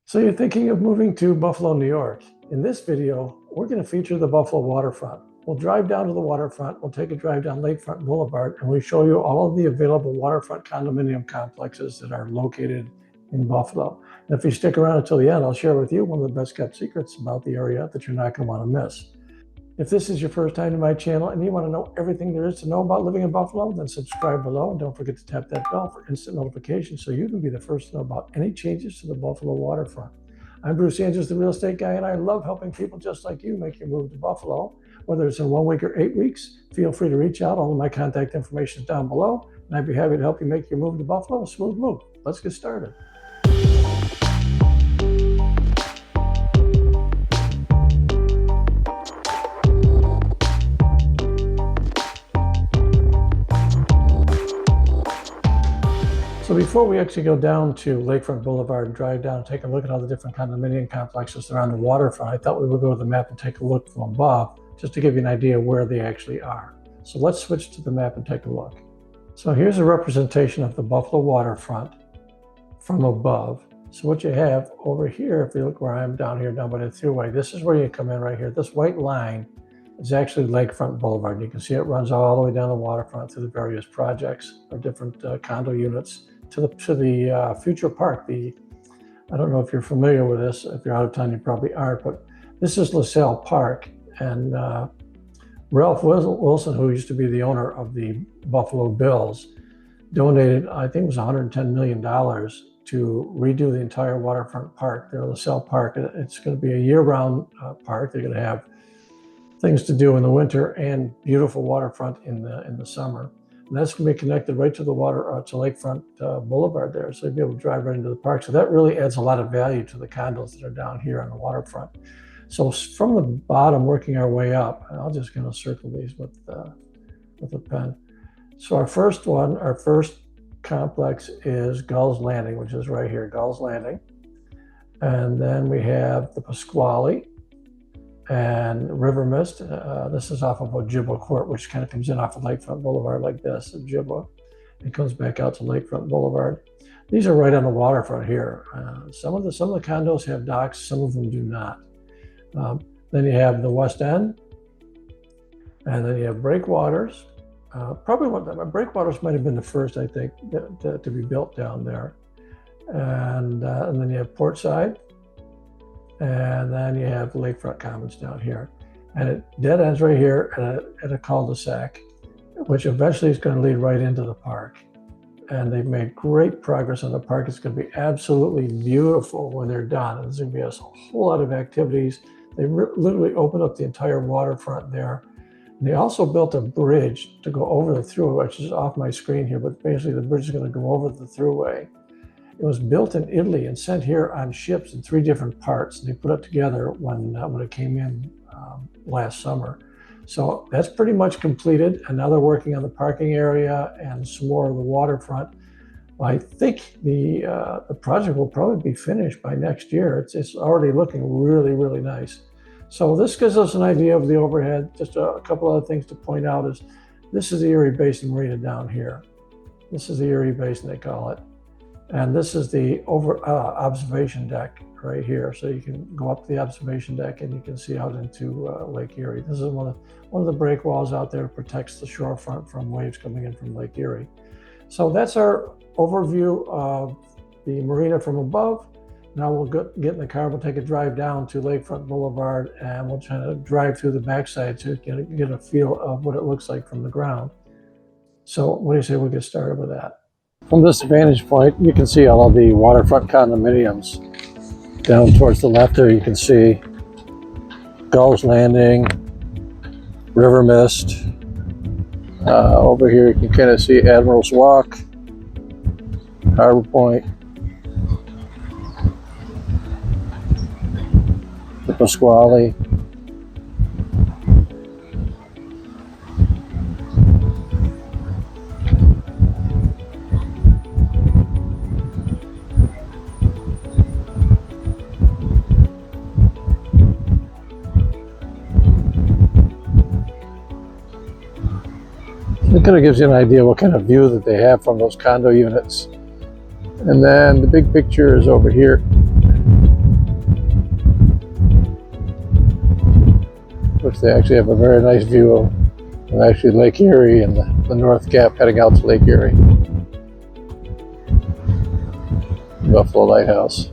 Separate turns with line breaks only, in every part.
So you're thinking of moving to Buffalo, New York. In this video, we're going to feature the Buffalo waterfront. We'll drive down to the waterfront, we'll take a drive down Lakefront Boulevard, and we show you all of the available waterfront condominium complexes that are located in Buffalo. And if you stick around until the end, I'll share with you one of the best kept secrets about the area that you're not going to want to miss. If this is your first time to my channel and you want to know everything there is to know about living in Buffalo, then subscribe below and don't forget to tap that bell for instant notifications so you can be the first to know about any changes to the Buffalo waterfront. I'm Bruce Andrews, the real estate guy, and I love helping people just like you make your move to Buffalo. Whether it's in 1 week or 8 weeks, feel free to reach out. All of my contact information is down below, and I'd be happy to help you make your move to Buffalo a smooth move. Let's get started. So before we actually go down to Lakefront Boulevard and drive down and take a look at all the different condominium complexes that are on the waterfront, I thought we would go to the map and take a look from above, just to give you an idea where they actually are. So let's switch to the map and take a look. So here's a representation of the Buffalo waterfront from above. So what you have over here, if you look where I am down here, down by the thruway, this is where you come in right here. This white line is actually Lakefront Boulevard. You can see it runs all the way down the waterfront through the various projects or different condo units to the future park. I don't know if you're familiar with this. If you're out of town, you probably aren't, but this is LaSalle Park. And Ralph Wilson, who used to be the owner of the Buffalo Bills, donated, I think it was $110 million to redo the entire waterfront park there, LaSalle Park. It's going to be a year-round park. They're going to have things to do in the winter and beautiful waterfront in the summer. And that's going to be connected right to the to Lakefront Boulevard there. So you'll be able to drive right into the park. So that really adds a lot of value to the condos that are down here on the waterfront. So from the bottom, working our way up, and I'll just kind of circle these with a pen. So our first complex is Gull's Landing, which is right here, Gull's Landing. And then we have the Pasquale and River Mist. This is off of Ojibwa Court, which kind of comes in off of Lakefront Boulevard like this, Ojibwa. It comes back out to Lakefront Boulevard. These are right on the waterfront here. Some of the condos have docks, some of them do not. Then you have the West End, and then you have Breakwaters. Breakwaters might have been the first, I think, to be built down there. And then you have Portside. And then you have Lakefront Commons down here. And it dead ends right here at a cul-de-sac, which eventually is going to lead right into the park. And they've made great progress on the park. It's going to be absolutely beautiful when they're done. There's going to be a whole lot of activities. They literally opened up the entire waterfront there. And they also built a bridge to go over the thruway, which is off my screen here, but basically the bridge is going to go over the thruway. It was built in Italy and sent here on ships in 3 different parts. They put it together when it came in last summer. So that's pretty much completed. And now they're working on the parking area and some more of the waterfront. I think the project will probably be finished by next year. It's already looking really, really nice. So this gives us an idea of the overhead. Just a couple other things to point out is this is the Erie Basin Marina down here. This is the Erie Basin, they call it. And this is the observation deck right here. So you can go up the observation deck and you can see out into Lake Erie. This is one of the break walls out there that protects the shorefront from waves coming in from Lake Erie. So that's our overview of the marina from above. Now we'll get in the car, we'll take a drive down to Lakefront Boulevard, and we'll try to drive through the backside to get a feel of what it looks like from the ground. So what do you say we get started with that? From this vantage point, you can see all of the waterfront condominiums. Down towards the left there, you can see Gull's Landing, River Mist. Over here, you can kind of see Admiral's Walk, Harbor Point, the Pasquale. It kind of gives you an idea what kind of view that they have from those condo units. And then the big picture is over here. course, they actually have a very nice view of actually Lake Erie and the North Gap heading out to Lake Erie. Buffalo Lighthouse.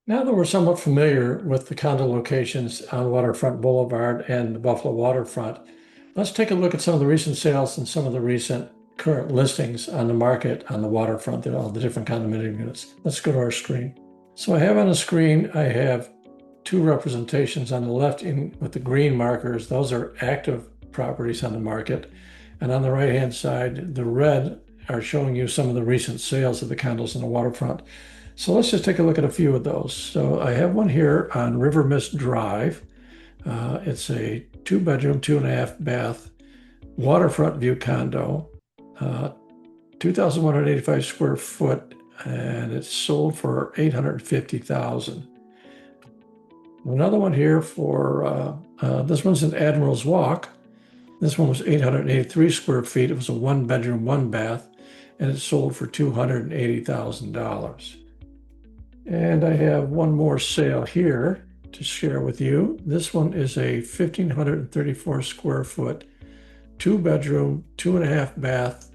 Now that we're somewhat familiar with the condo locations on Waterfront Boulevard and the Buffalo Waterfront, let's take a look at some of the recent sales and some of the recent current listings on the market on the waterfront, all the different condominium units. Let's go to our screen. So I have on the screen, I have two representations on the left with the green markers. Those are active properties on the market. And on the right-hand side, the red are showing you some of the recent sales of the condos on the waterfront. So let's just take a look at a few of those. So I have one here on River Mist Drive. It's a 2-bedroom, 2.5-bath waterfront view condo, 2,185 square foot, and it's sold for $850,000. Another one here for this one's in Admiral's Walk. This one was 883 square feet. It was a 1-bedroom, 1-bath, and it sold for $280,000. And I have one more sale here to share with you. This one is a 1,534 square foot, 2-bedroom, 2.5-bath.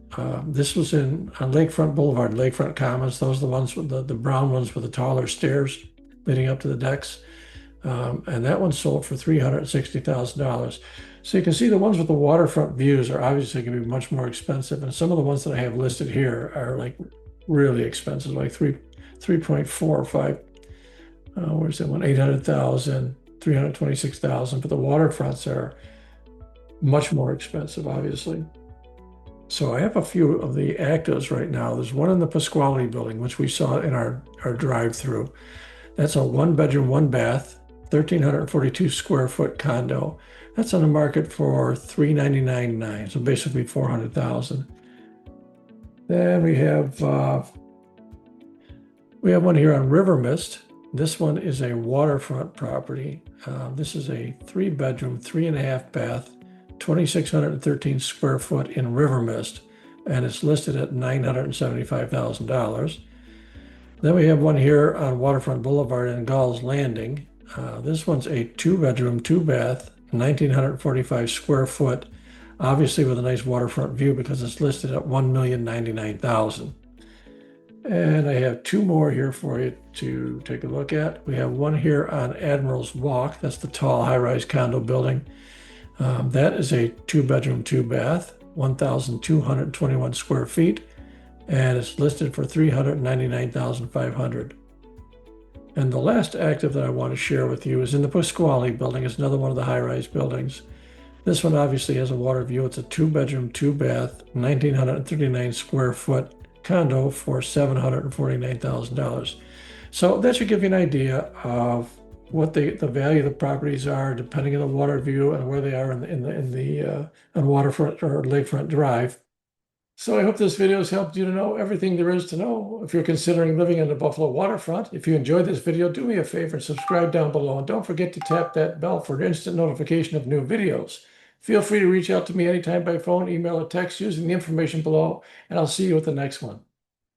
This was on Lakefront Boulevard, Lakefront Commons. Those are the ones with the brown ones with the taller stairs leading up to the decks. And that one sold for $360,000. So you can see the ones with the waterfront views are obviously going to be much more expensive. And some of the ones that I have listed here are like really expensive, like 3.4 or 5. Where's that one? 800,000, 326,000. But the waterfronts are much more expensive, obviously. So I have a few of the actives right now. There's one in the Pasquale building, which we saw in our drive-through. That's a 1-bedroom, 1-bath, 1,342 square foot condo. That's on the market for $399,900, so basically $400,000. Then we have one here on River Mist. This one is a waterfront property. This is a 3-bedroom, 3.5 bath, 2,613 square foot in River Mist, and it's listed at $975,000. Then we have one here on Waterfront Boulevard in Gulls Landing. This one's a 2-bedroom, 2-bath, 1,945 square foot, obviously with a nice waterfront view because it's listed at $1,099,000. And I have 2 more here for you to take a look at. We have one here on Admiral's Walk. That's the tall high-rise condo building. That is a 2-bedroom, 2-bath, 1,221 square feet, and it's listed for $399,500. And the last active that I want to share with you is in the Pasquale building. It's another one of the high-rise buildings. This one obviously has a water view. It's a 2-bedroom, 2-bath, 1,939 square foot condo for $749,000. So that should give you an idea of what the value of the properties are, depending on the water view and where they are on Waterfront or Lakefront Drive. So I hope this video has helped you to know everything there is to know if you're considering living in the Buffalo waterfront. If you enjoyed this video, do me a favor and subscribe down below, and don't forget to tap that bell for instant notification of new videos. Feel free to reach out to me anytime by phone, email, or text using the information below, and I'll see you at the next one.